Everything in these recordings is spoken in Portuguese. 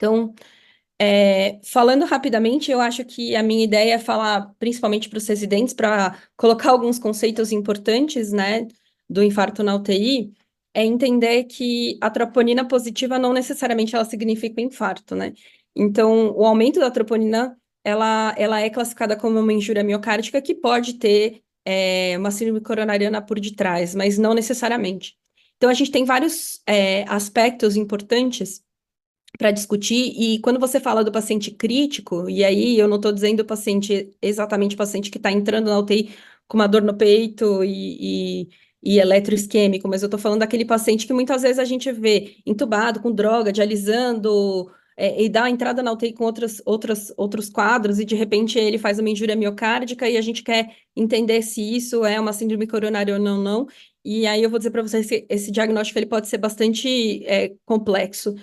Então, falando rapidamente, eu acho que a minha ideia é falar principalmente para os residentes, para colocar alguns conceitos importantes, né, do infarto na UTI, é entender que a troponina positiva não necessariamente ela significa infarto, né? Então, o aumento da troponina, ela é classificada como uma injúria miocárdica que pode ter uma síndrome coronariana por detrás, mas não necessariamente. Então, a gente tem vários aspectos importantes para discutir, e quando você fala do paciente crítico, e aí eu não estou dizendo o paciente, exatamente o paciente que está entrando na UTI com uma dor no peito e eletroisquêmico, mas eu estou falando daquele paciente que muitas vezes a gente vê entubado, com droga, dialisando, e dá a entrada na UTI com outros quadros, e de repente ele faz uma injúria miocárdica, e a gente quer entender se isso é uma síndrome coronária ou não, e aí eu vou dizer para vocês que esse diagnóstico ele pode ser bastante complexo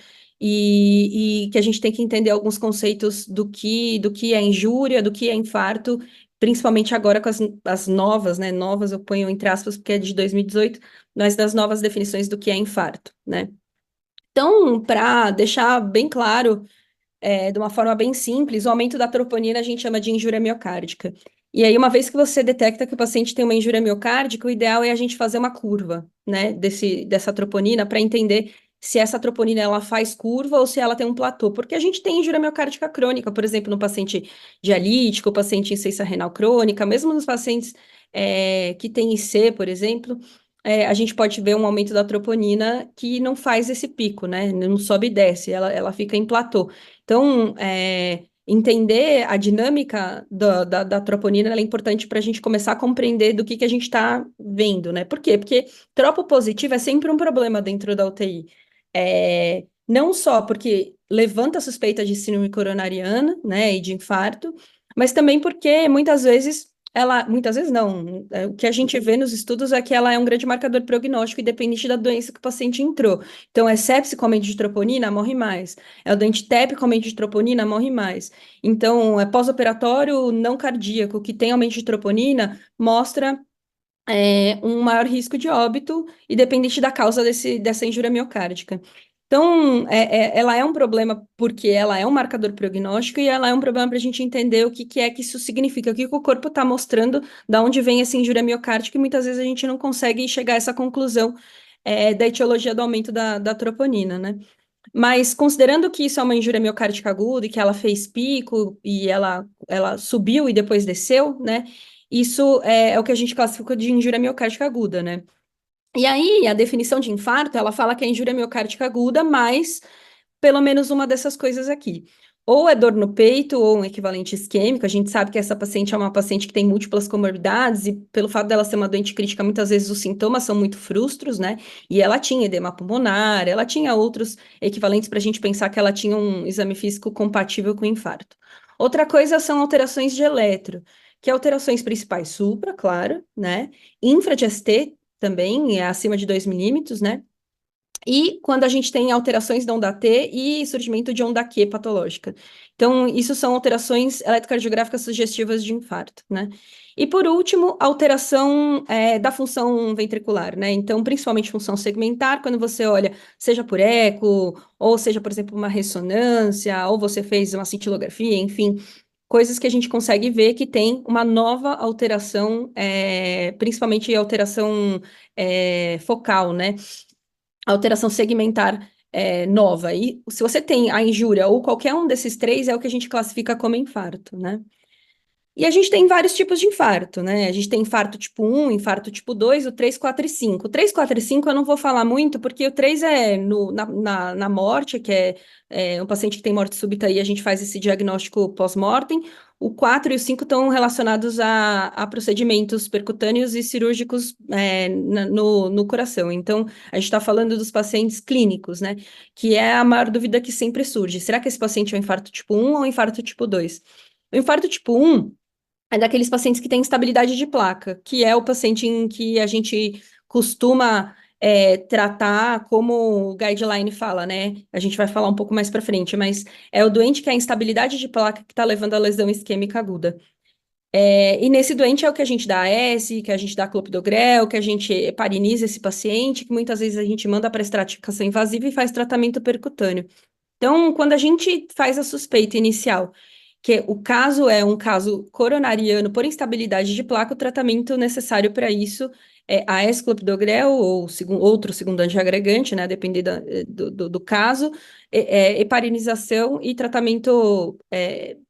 e que a gente tem que entender alguns conceitos do que é injúria, do que é infarto, principalmente agora com as novas, né? Novas, eu ponho entre aspas, porque é de 2018, mas das novas definições do que é infarto, né? Então, para deixar bem claro, de uma forma bem simples, o aumento da troponina a gente chama de injúria miocárdica. E aí, uma vez que você detecta que o paciente tem uma injúria miocárdica, o ideal é a gente fazer uma curva, né, dessa troponina para entender se essa troponina ela faz curva ou se ela tem um platô. Porque a gente tem injúria miocárdica crônica, por exemplo, no paciente dialítico, paciente em insuficiência renal crônica, mesmo nos pacientes que têm IC, por exemplo, a gente pode ver um aumento da troponina que não faz esse pico, né? Não sobe e desce, ela fica em platô. Então, entender a dinâmica da troponina ela é importante para a gente começar a compreender do que a gente está vendo, né? Por quê? Porque tropo positivo é sempre um problema dentro da UTI. Não só porque levanta a suspeita de síndrome coronariana, né, e de infarto, mas também porque muitas vezes não, o que a gente vê nos estudos é que ela é um grande marcador prognóstico independente da doença que o paciente entrou. Então, é sepse com aumento de troponina, morre mais. É o doente TEP com aumento de troponina, morre mais. Então, é pós-operatório não cardíaco que tem aumento de troponina, mostra um maior risco de óbito, independente da causa dessa injúria miocárdica. Então, ela é um problema porque ela é um marcador prognóstico e ela é um problema para a gente entender o que é que isso significa, o que o corpo está mostrando, da onde vem essa injúria miocárdica, e muitas vezes a gente não consegue chegar a essa conclusão da etiologia do aumento da troponina, né? Mas considerando que isso é uma injúria miocárdica aguda e que ela fez pico e ela subiu e depois desceu, né? Isso é o que a gente classifica de injúria miocárdica aguda, né? E aí, a definição de infarto, ela fala que é injúria miocárdica aguda, mas pelo menos uma dessas coisas aqui. Ou é dor no peito, ou um equivalente isquêmico. A gente sabe que essa paciente é uma paciente que tem múltiplas comorbidades, e pelo fato dela ser uma doente crítica, muitas vezes os sintomas são muito frustros, né? E ela tinha edema pulmonar, ela tinha outros equivalentes para a gente pensar que ela tinha um exame físico compatível com infarto. Outra coisa são alterações de eletro, que é alterações principais supra, claro, né? Infra de ST também, é acima de 2 milímetros, né? E quando a gente tem alterações da onda T e surgimento de onda Q patológica. Então, isso são alterações eletrocardiográficas sugestivas de infarto, né? E por último, alteração da função ventricular, né? Então, principalmente função segmentar, quando você olha, seja por eco, ou seja, por exemplo, uma ressonância, ou você fez uma cintilografia, enfim, coisas que a gente consegue ver que tem uma nova alteração, principalmente alteração focal, né? Alteração segmentar nova. E se você tem a injúria ou qualquer um desses três, é o que a gente classifica como infarto, né? E a gente tem vários tipos de infarto, né? A gente tem infarto tipo 1, infarto tipo 2, o 3, 4 e 5. O 3, 4 e 5 eu não vou falar muito, porque o 3 é na morte, que é um paciente que tem morte súbita e a gente faz esse diagnóstico pós-mortem. O 4 e o 5 estão relacionados a procedimentos percutâneos e cirúrgicos no coração. Então, a gente está falando dos pacientes clínicos, né? Que é a maior dúvida que sempre surge. Será que esse paciente é um infarto tipo 1 ou um infarto tipo 2? O infarto tipo 1 é daqueles pacientes que têm instabilidade de placa, que é o paciente em que a gente costuma tratar como o guideline fala, né? A gente vai falar um pouco mais para frente, mas é o doente que é a instabilidade de placa que está levando à lesão isquêmica aguda. E nesse doente é o que a gente dá AS, que a gente dá clopidogrel, que a gente hepariniza esse paciente, que muitas vezes a gente manda para estratificação invasiva e faz tratamento percutâneo. Então, quando a gente faz a suspeita inicial, que o caso é um caso coronariano por instabilidade de placa, o tratamento necessário para isso é AS clopidogrel ou outro segundo antiagregante, né, dependendo do caso, heparinização e tratamento,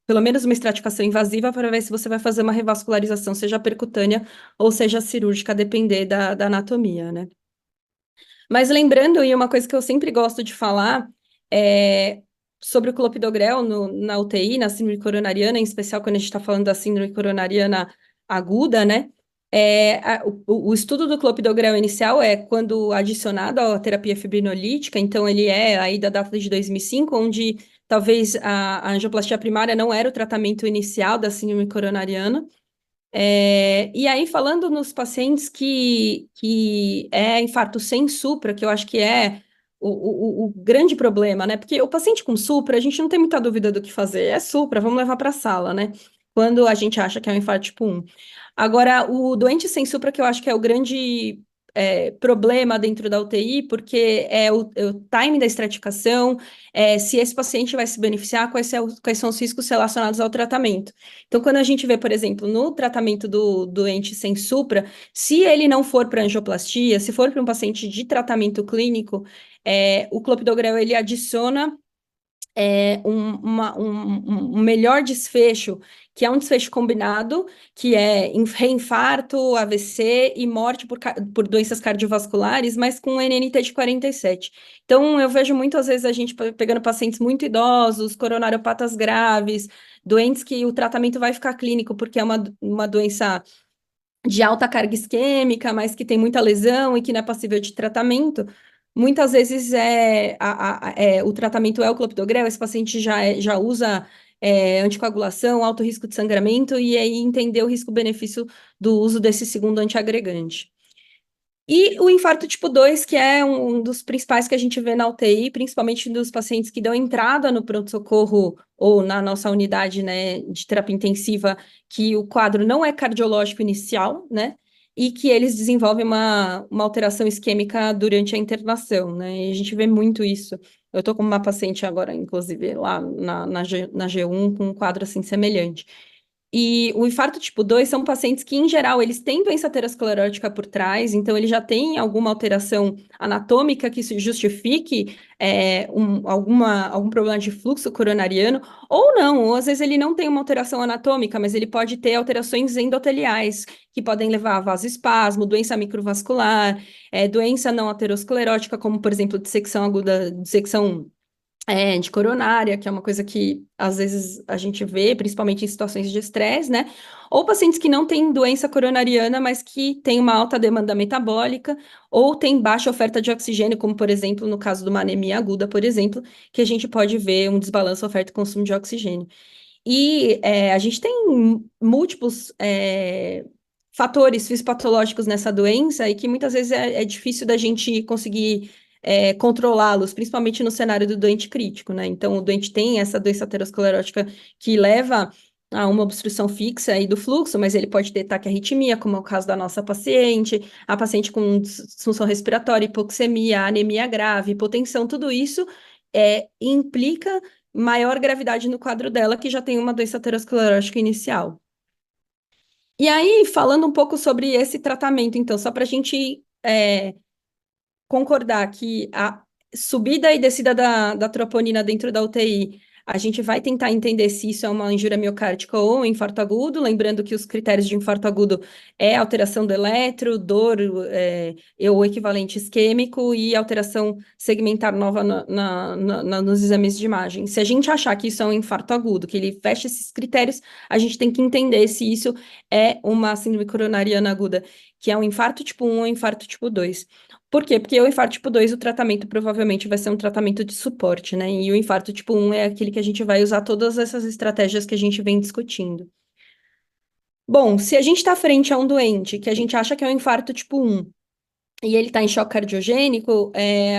pelo menos uma estratificação invasiva para ver se você vai fazer uma revascularização, seja percutânea ou seja cirúrgica, a depender da anatomia, né? Mas lembrando, e uma coisa que eu sempre gosto de falar, é sobre o clopidogrel na UTI, na síndrome coronariana, em especial quando a gente está falando da síndrome coronariana aguda, né? O estudo do clopidogrel inicial é quando adicionado à terapia fibrinolítica, então ele é aí da data de 2005, onde talvez a angioplastia primária não era o tratamento inicial da síndrome coronariana, e aí, falando nos pacientes que é infarto sem supra, que eu acho que é o grande problema, né? Porque o paciente com supra, a gente não tem muita dúvida do que fazer. É supra, vamos levar para a sala, né? Quando a gente acha que é um infarto tipo 1. Agora, o doente sem supra, que eu acho que é o grande problema dentro da UTI, porque é o time da estratificação, se esse paciente vai se beneficiar, quais são os riscos relacionados ao tratamento. Então, quando a gente vê, por exemplo, no tratamento do doente sem supra, se ele não for para angioplastia, se for para um paciente de tratamento clínico, o clopidogrel ele adiciona um melhor desfecho, que é um desfecho combinado, que é reinfarto, AVC e morte por doenças cardiovasculares, mas com NNT de 47. Então, eu vejo muitas vezes a gente pegando pacientes muito idosos, coronariopatas graves, doentes que o tratamento vai ficar clínico, porque é uma doença de alta carga isquêmica, mas que tem muita lesão e que não é passível de tratamento, muitas vezes o tratamento é o clopidogrel, esse paciente já usa anticoagulação, alto risco de sangramento, e aí entender o risco-benefício do uso desse segundo antiagregante. E o infarto tipo 2, que é um dos principais que a gente vê na UTI, principalmente dos pacientes que dão entrada no pronto-socorro ou na nossa unidade, né, de terapia intensiva, que o quadro não é cardiológico inicial, né, e que eles desenvolvem uma alteração isquêmica durante a internação, né, e a gente vê muito isso. Eu estou com uma paciente agora, inclusive, lá na G1, com um quadro assim semelhante. E o infarto tipo 2 são pacientes que, em geral, eles têm doença aterosclerótica por trás, então ele já tem alguma alteração anatômica que se justifique algum problema de fluxo coronariano, ou não, ou às vezes ele não tem uma alteração anatômica, mas ele pode ter alterações endoteliais, que podem levar a vasoespasmo, doença microvascular, doença não aterosclerótica, como, por exemplo, dissecção aguda, dissecção de coronária, que é uma coisa que às vezes a gente vê, principalmente em situações de estresse, né? Ou pacientes que não têm doença coronariana, mas que têm uma alta demanda metabólica, ou têm baixa oferta de oxigênio, como por exemplo no caso de uma anemia aguda, por exemplo, que a gente pode ver um desbalanço oferta e consumo de oxigênio. E a gente tem múltiplos fatores fisiopatológicos nessa doença e que muitas vezes é difícil da gente conseguir controlá-los, principalmente no cenário do doente crítico, né? Então, o doente tem essa doença aterosclerótica que leva a uma obstrução fixa aí do fluxo, mas ele pode ter taquiarritmia, como é o caso da nossa paciente, a paciente com disfunção respiratória, hipoxemia, anemia grave, hipotensão, tudo isso implica maior gravidade no quadro dela, que já tem uma doença aterosclerótica inicial. E aí, falando um pouco sobre esse tratamento, então, só para a gente concordar que a subida e descida da troponina dentro da UTI, a gente vai tentar entender se isso é uma injúria miocárdica ou um infarto agudo, lembrando que os critérios de infarto agudo é alteração do eletro, dor, o equivalente isquêmico e alteração segmentar nova nos exames de imagem. Se a gente achar que isso é um infarto agudo, que ele fecha esses critérios, a gente tem que entender se isso é uma síndrome coronariana aguda, que é um infarto tipo 1 ou infarto tipo 2. Por quê? Porque o infarto tipo 2, o tratamento provavelmente vai ser um tratamento de suporte, né? E o infarto tipo 1 é aquele que a gente vai usar todas essas estratégias que a gente vem discutindo. Bom, se a gente está frente a um doente que a gente acha que é um infarto tipo 1 e ele está em choque cardiogênico,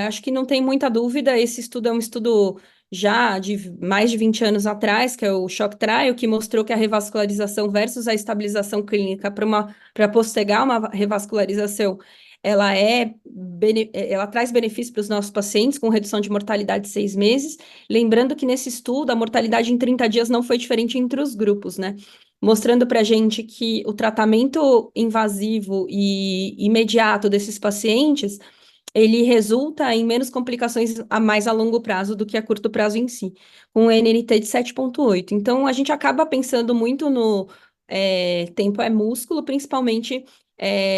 acho que não tem muita dúvida, esse estudo é um estudo já de mais de 20 anos atrás, que é o Shock Trial, que mostrou que a revascularização versus a estabilização clínica para postergar uma revascularização ela traz benefício para os nossos pacientes, com redução de mortalidade de 6 meses. Lembrando que nesse estudo, a mortalidade em 30 dias não foi diferente entre os grupos, né? Mostrando para a gente que o tratamento invasivo e imediato desses pacientes, ele resulta em menos complicações a mais a longo prazo do que a curto prazo em si, com um NNT de 7,8. Então, a gente acaba pensando muito no tempo é músculo, principalmente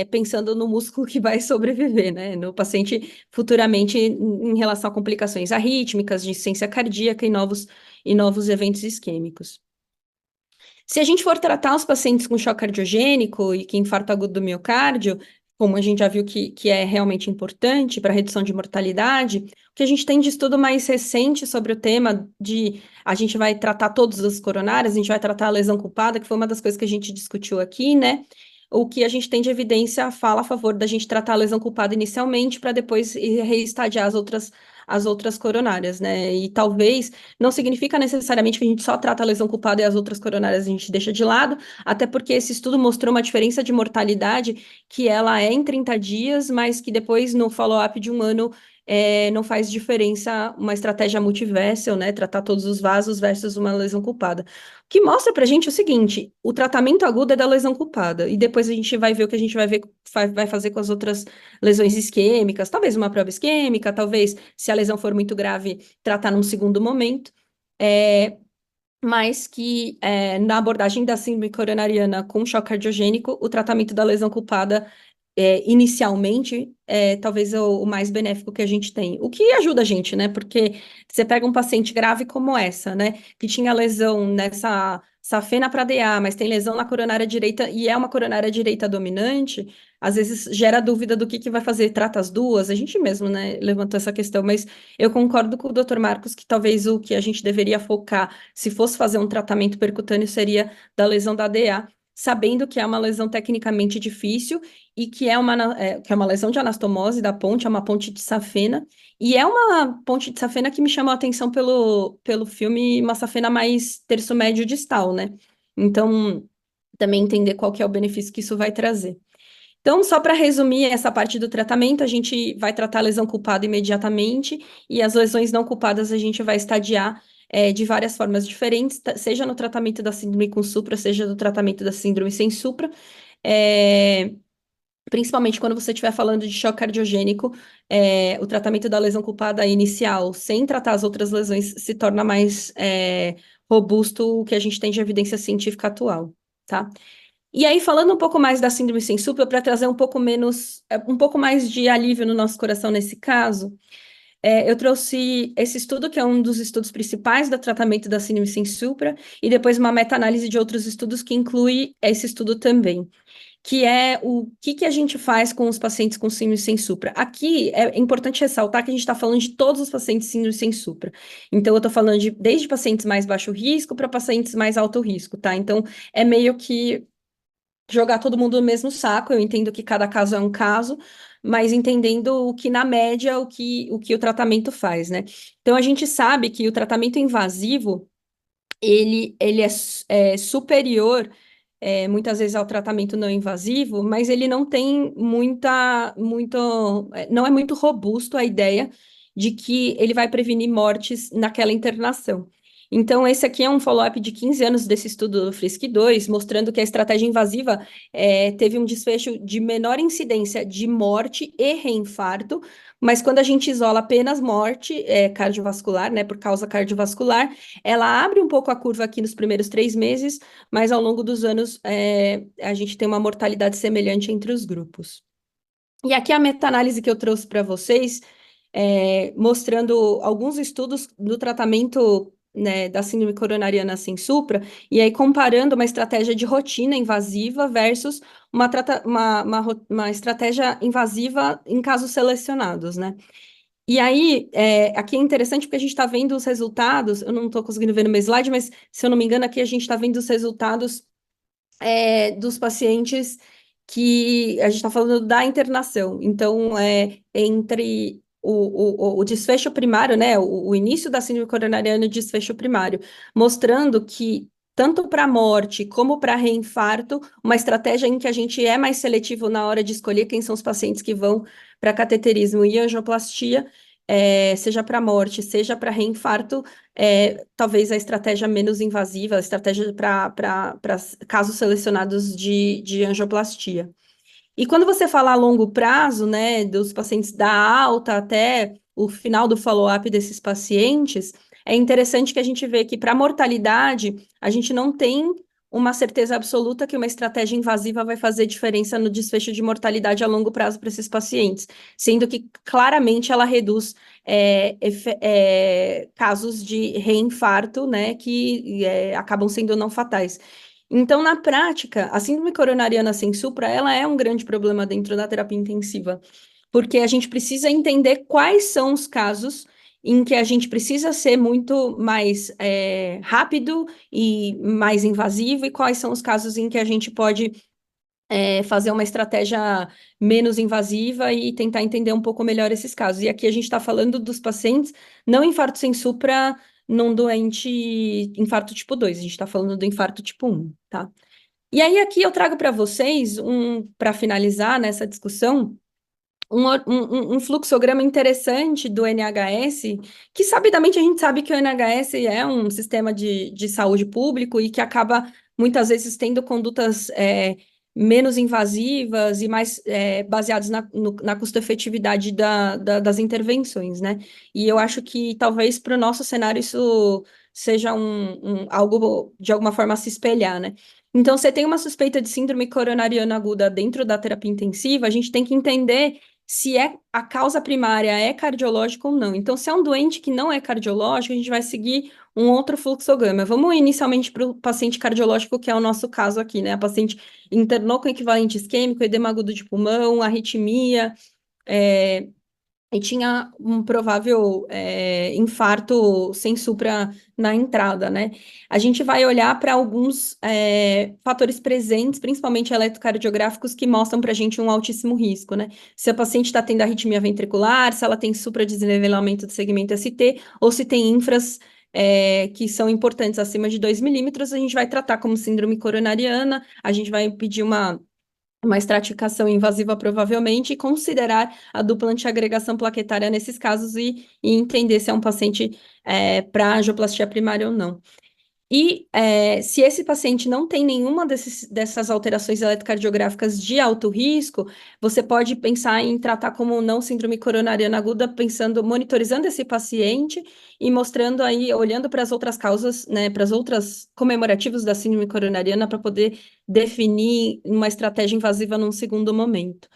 pensando no músculo que vai sobreviver, né? No paciente futuramente em relação a complicações arrítmicas, de insuficiência cardíaca e novos eventos isquêmicos. Se a gente for tratar os pacientes com choque cardiogênico e que infarto agudo do miocárdio, como a gente já viu que é realmente importante para redução de mortalidade, o que a gente tem de estudo mais recente sobre o tema de a gente vai tratar todas as coronárias, a gente vai tratar a lesão culpada, que foi uma das coisas que a gente discutiu aqui, né? O que a gente tem de evidência fala a favor da gente tratar a lesão culpada inicialmente para depois reestadiar as outras coronárias, né? E talvez não significa necessariamente que a gente só trata a lesão culpada e as outras coronárias a gente deixa de lado, até porque esse estudo mostrou uma diferença de mortalidade que ela é em 30 dias, mas que depois, no follow-up de um ano, não faz diferença uma estratégia multivessel, né? Tratar todos os vasos versus uma lesão culpada. O que mostra pra gente o seguinte: o tratamento agudo é da lesão culpada, e depois a gente vai ver o que a gente vai ver, vai fazer com as outras lesões isquêmicas, talvez uma prova isquêmica, talvez, se a lesão for muito grave, tratar num segundo momento. É, mas que na abordagem da síndrome coronariana com choque cardiogênico, o tratamento da lesão culpada inicialmente talvez o mais benéfico que a gente tem. O que ajuda a gente, né? Porque você pega um paciente grave como essa, né? Que tinha lesão nessa safena para DA, mas tem lesão na coronária direita e é uma coronária direita dominante, às vezes gera dúvida do que vai fazer, trata as duas. A gente mesmo, né, levantou essa questão, mas eu concordo com o Dr. Marcos que talvez o que a gente deveria focar, se fosse fazer um tratamento percutâneo, seria da lesão da DA, sabendo que é uma lesão tecnicamente difícil e que é uma lesão de anastomose da ponte, é uma ponte de safena, e é uma ponte de safena que me chamou a atenção pelo filme, uma safena mais terço médio distal, né? Então, também entender qual que é o benefício que isso vai trazer. Então, só para resumir essa parte do tratamento, a gente vai tratar a lesão culpada imediatamente e as lesões não culpadas a gente vai estadiar de várias formas diferentes, seja no tratamento da síndrome com supra, seja no tratamento da síndrome sem supra. É, Principalmente quando você estiver falando de choque cardiogênico, o tratamento da lesão culpada inicial, sem tratar as outras lesões, se torna mais robusto o que a gente tem de evidência científica atual, tá? E aí, falando um pouco mais da síndrome sem supra, para trazer um pouco mais de alívio no nosso coração nesse caso, eu trouxe esse estudo, que é um dos estudos principais do tratamento da síndrome sem supra, e depois uma meta-análise de outros estudos que inclui esse estudo também, que é o que a gente faz com os pacientes com síndrome sem supra. Aqui é importante ressaltar que a gente está falando de todos os pacientes síndrome sem supra. Então, eu estou falando desde pacientes mais baixo risco para pacientes mais alto risco, tá? Então, é meio que jogar todo mundo no mesmo saco. Eu entendo que cada caso é um caso, mas entendendo o que, na média, o que o tratamento faz, né? Então, a gente sabe que o tratamento invasivo, ele é superior muitas vezes ao tratamento não invasivo, mas ele não tem não é muito robusto a ideia de que ele vai prevenir mortes naquela internação. Então, esse aqui é um follow-up de 15 anos desse estudo do FRISC-2, mostrando que a estratégia invasiva teve um desfecho de menor incidência de morte e reinfarto, mas quando a gente isola apenas morte cardiovascular, né, por causa cardiovascular, ela abre um pouco a curva aqui nos primeiros 3 meses, mas ao longo dos anos a gente tem uma mortalidade semelhante entre os grupos. E aqui a meta-análise que eu trouxe para vocês, mostrando alguns estudos do tratamento, né, da síndrome coronariana sem supra, e aí comparando uma estratégia de rotina invasiva versus uma estratégia invasiva em casos selecionados, né? E aí, aqui é interessante porque a gente está vendo os resultados, eu não estou conseguindo ver no meu slide, mas se eu não me engano, aqui a gente está vendo os resultados dos pacientes que a gente está falando da internação. Então, entre o desfecho primário, né, o início da síndrome coronariana e o desfecho primário, mostrando que tanto para morte como para reinfarto, uma estratégia em que a gente é mais seletivo na hora de escolher quem são os pacientes que vão para cateterismo e angioplastia, seja para morte, seja para reinfarto, talvez a estratégia menos invasiva, a estratégia para casos selecionados de angioplastia. E quando você fala a longo prazo, né, dos pacientes da alta até o final do follow-up desses pacientes, é interessante que a gente vê que para mortalidade, a gente não tem uma certeza absoluta que uma estratégia invasiva vai fazer diferença no desfecho de mortalidade a longo prazo para esses pacientes, sendo que claramente ela reduz casos de reinfarto, né, que acabam sendo não fatais. Então, na prática, a síndrome coronariana sem supra, ela é um grande problema dentro da terapia intensiva, porque a gente precisa entender quais são os casos em que a gente precisa ser muito mais rápido e mais invasivo, e quais são os casos em que a gente pode fazer uma estratégia menos invasiva e tentar entender um pouco melhor esses casos. E aqui a gente está falando dos pacientes, não infarto sem supra num doente infarto tipo 2, a gente está falando do infarto tipo 1, tá? E aí aqui eu trago para vocês, para finalizar nessa discussão, um fluxograma interessante do NHS, que sabidamente a gente sabe que o NHS é um sistema de saúde público e que acaba muitas vezes tendo condutas menos invasivas e mais baseadas na custo-efetividade das intervenções, né? E eu acho que talvez para o nosso cenário isso seja algo de alguma forma a se espelhar, né? Então, você tem uma suspeita de síndrome coronariana aguda dentro da terapia intensiva, a gente tem que entender se a causa primária é cardiológica ou não. Então, se é um doente que não é cardiológico, a gente vai seguir um outro fluxograma. Vamos inicialmente para o paciente cardiológico, que é o nosso caso aqui, né? A paciente internou com equivalente isquêmico, edema agudo de pulmão, arritmia, é, e tinha um provável infarto sem supra na entrada, né? A gente vai olhar para alguns fatores presentes, principalmente eletrocardiográficos, que mostram para a gente um altíssimo risco, né? Se a paciente está tendo arritmia ventricular, se ela tem supradesnivelamento do segmento ST, ou se tem infras que são importantes acima de 2 milímetros, a gente vai tratar como síndrome coronariana, a gente vai pedir uma estratificação invasiva, provavelmente, e considerar a dupla antiagregação plaquetária nesses casos e entender se é um paciente para angioplastia primária ou não. E se esse paciente não tem nenhuma dessas alterações eletrocardiográficas de alto risco, você pode pensar em tratar como não síndrome coronariana aguda, monitorizando esse paciente e mostrando aí, olhando para as outras causas, né, para as outras comemorativos da síndrome coronariana, para poder definir uma estratégia invasiva num segundo momento.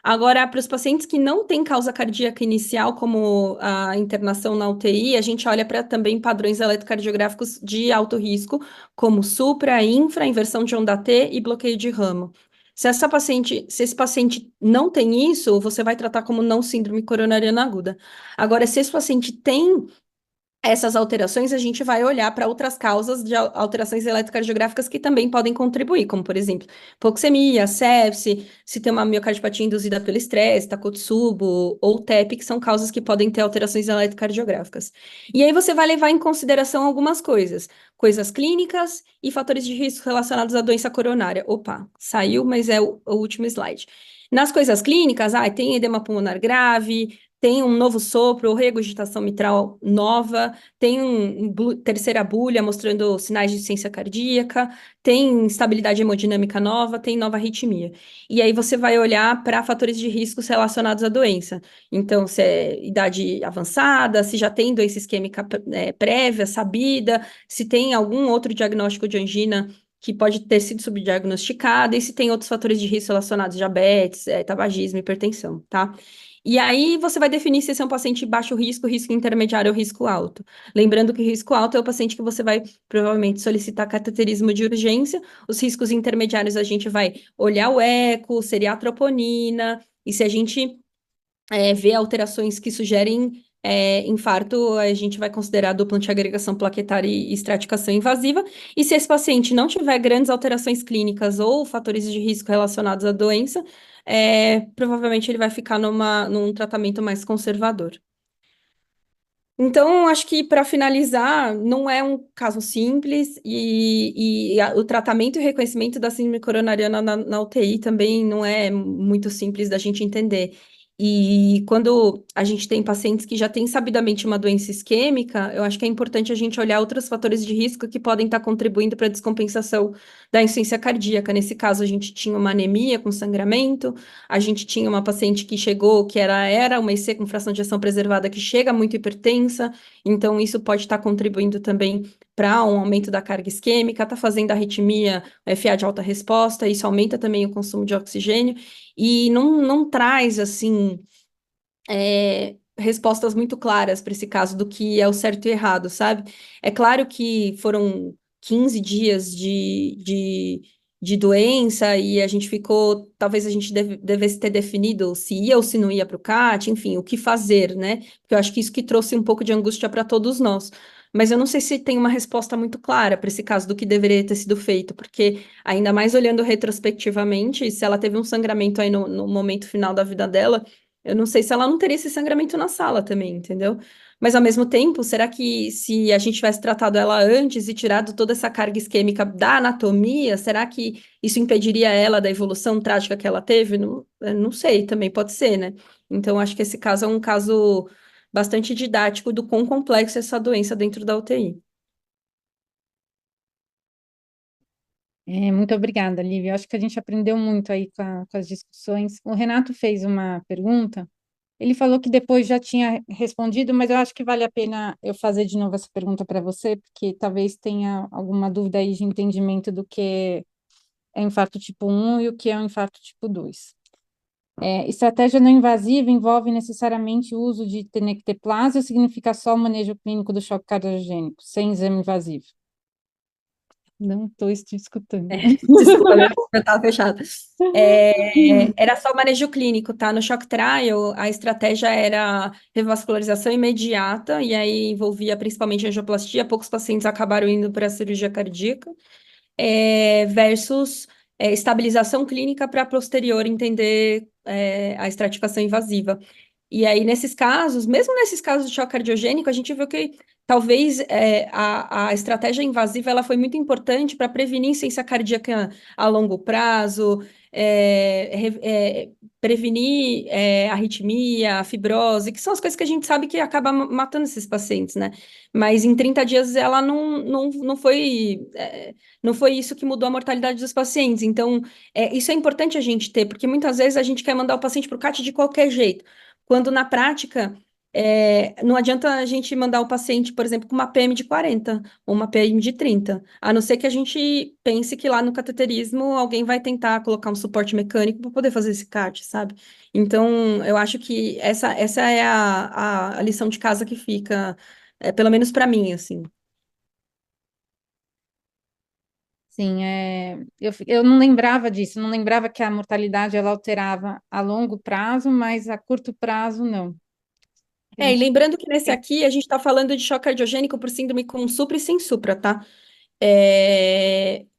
Agora, para os pacientes que não têm causa cardíaca inicial, como a internação na UTI, a gente olha para também padrões eletrocardiográficos de alto risco, como supra, infra, inversão de onda T e bloqueio de ramo. Se esse paciente não tem isso, você vai tratar como não síndrome coronariana aguda. Agora, se esse paciente tem essas alterações, a gente vai olhar para outras causas de alterações eletrocardiográficas que também podem contribuir, como, por exemplo, hipoxemia, sepse, se tem uma miocardiopatia induzida pelo estresse, Takotsubo ou TEP, que são causas que podem ter alterações eletrocardiográficas. E aí você vai levar em consideração algumas coisas clínicas e fatores de risco relacionados à doença coronária. Opa, saiu, mas é o último slide. Nas coisas clínicas, tem edema pulmonar grave, tem um novo sopro ou regurgitação mitral nova, tem terceira bulha mostrando sinais de insuficiência cardíaca, tem instabilidade hemodinâmica nova, tem nova arritmia. E aí você vai olhar para fatores de riscos relacionados à doença. Então, se é idade avançada, se já tem doença isquêmica prévia, sabida, se tem algum outro diagnóstico de angina que pode ter sido subdiagnosticada, e se tem outros fatores de risco relacionados a diabetes, tabagismo, hipertensão, tá? E aí você vai definir se esse é um paciente baixo risco, risco intermediário ou risco alto. Lembrando que o risco alto é o paciente que você vai provavelmente solicitar cateterismo de urgência. Os riscos intermediários a gente vai olhar o eco, seriatroponina, e se a gente vê alterações que sugerem infarto, a gente vai considerar dupla antiagregação plaquetária e estratificação invasiva. E se esse paciente não tiver grandes alterações clínicas ou fatores de risco relacionados à doença, provavelmente ele vai ficar num tratamento mais conservador. Então, acho que para finalizar, não é um caso simples o tratamento e o reconhecimento da síndrome coronariana na UTI também não é muito simples da gente entender. E quando a gente tem pacientes que já têm sabidamente uma doença isquêmica, eu acho que é importante a gente olhar outros fatores de risco que podem estar contribuindo para a descompensação da insuficiência cardíaca. Nesse caso, a gente tinha uma anemia com sangramento, a gente tinha uma paciente que chegou, que era uma IC com fração de ejeção preservada, que chega muito hipertensa, então isso pode estar contribuindo também para um aumento da carga isquêmica, está fazendo arritmia, FA de alta resposta, isso aumenta também o consumo de oxigênio, e não traz, assim, respostas muito claras para esse caso do que é o certo e errado, sabe? É claro que foram 15 dias de doença e a gente ficou, talvez a gente devesse ter definido se ia ou se não ia para o CAT, enfim, o que fazer, né? Porque eu acho que isso que trouxe um pouco de angústia para todos nós. Mas eu não sei se tem uma resposta muito clara para esse caso do que deveria ter sido feito, porque ainda mais olhando retrospectivamente, se ela teve um sangramento aí no momento final da vida dela, eu não sei se ela não teria esse sangramento na sala também, entendeu? Mas ao mesmo tempo, será que se a gente tivesse tratado ela antes e tirado toda essa carga isquêmica da anatomia, será que isso impediria ela da evolução trágica que ela teve? Não, eu não sei, também pode ser, né? Então, acho que esse caso é um caso bastante didático do quão complexa é essa doença dentro da UTI. Muito obrigada, Lívia. Eu acho que a gente aprendeu muito aí com as discussões. O Renato fez uma pergunta. Ele falou que depois já tinha respondido, mas eu acho que vale a pena eu fazer de novo essa pergunta para você, porque talvez tenha alguma dúvida aí de entendimento do que é infarto tipo 1 e o que é um infarto tipo 2. Estratégia não invasiva envolve necessariamente o uso de tenecteplase ou significa só o manejo clínico do choque cardiogênico, sem exame invasivo? Não estou te escutando. Desculpa, meu microfone estava fechado. Era só o manejo clínico, tá? No Shock Trial, a estratégia era revascularização imediata, e aí envolvia principalmente angioplastia. Poucos pacientes acabaram indo para a cirurgia cardíaca, versus estabilização clínica para posterior entender a estratificação invasiva. E aí, nesses casos, mesmo nesses casos de choque cardiogênico, a gente viu que talvez a estratégia invasiva ela foi muito importante para prevenir insuficiência cardíaca a longo prazo, prevenir arritmia, fibrose, que são as coisas que a gente sabe que acaba matando esses pacientes, né? Mas em 30 dias ela não foi isso que mudou a mortalidade dos pacientes. Então, isso é importante a gente ter, porque muitas vezes a gente quer mandar o paciente para o CAT de qualquer jeito. Quando na prática, não adianta a gente mandar o paciente, por exemplo, com uma PM de 40 ou uma PM de 30, a não ser que a gente pense que lá no cateterismo alguém vai tentar colocar um suporte mecânico para poder fazer esse CAT, sabe? Então, eu acho que essa é a lição de casa que fica, pelo menos para mim, assim. Sim, eu não lembrava disso, não lembrava que a mortalidade ela alterava a longo prazo, mas a curto prazo não. E Entendi. lembrando que nesse aqui a gente está falando de choque cardiogênico por síndrome com supra e sem supra, tá?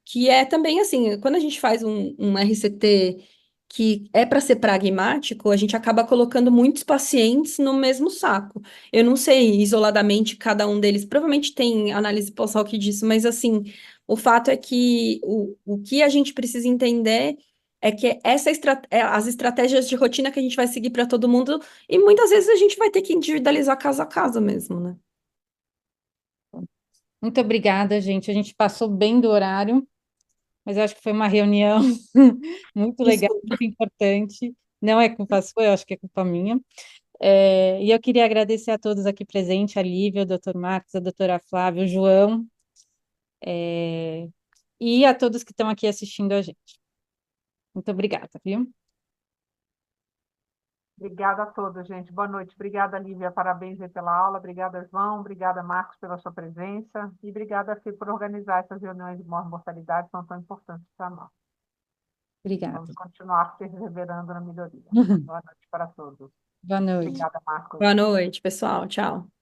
Que é também assim, quando a gente faz um RCT que é para ser pragmático, a gente acaba colocando muitos pacientes no mesmo saco. Eu não sei isoladamente cada um deles, provavelmente tem análise pós-hoc disso, mas assim, o fato é que o que a gente precisa entender é que as estratégias de rotina que a gente vai seguir para todo mundo, e muitas vezes a gente vai ter que individualizar caso a caso mesmo, né? Muito obrigada, gente. A gente passou bem do horário, mas eu acho que foi uma reunião muito legal, Desculpa. muito importante. Não é culpa sua, eu acho que é culpa minha. E eu queria agradecer a todos aqui presentes, a Lívia, o Dr. Marcos, a doutora Flávia, o João, e a todos que estão aqui assistindo a gente. Muito obrigada, viu? Obrigada a todos, gente. Boa noite. Obrigada, Lívia. Parabéns aí pela aula. Obrigada, João. Obrigada, Marcos, pela sua presença. E obrigada, Fê, por organizar essas reuniões de mortalidade, que são tão importantes para nós. Vamos Obrigada. continuar perseverando na melhoria. Boa noite para todos. Boa noite. Obrigada, Marcos. Boa noite, pessoal. Tchau.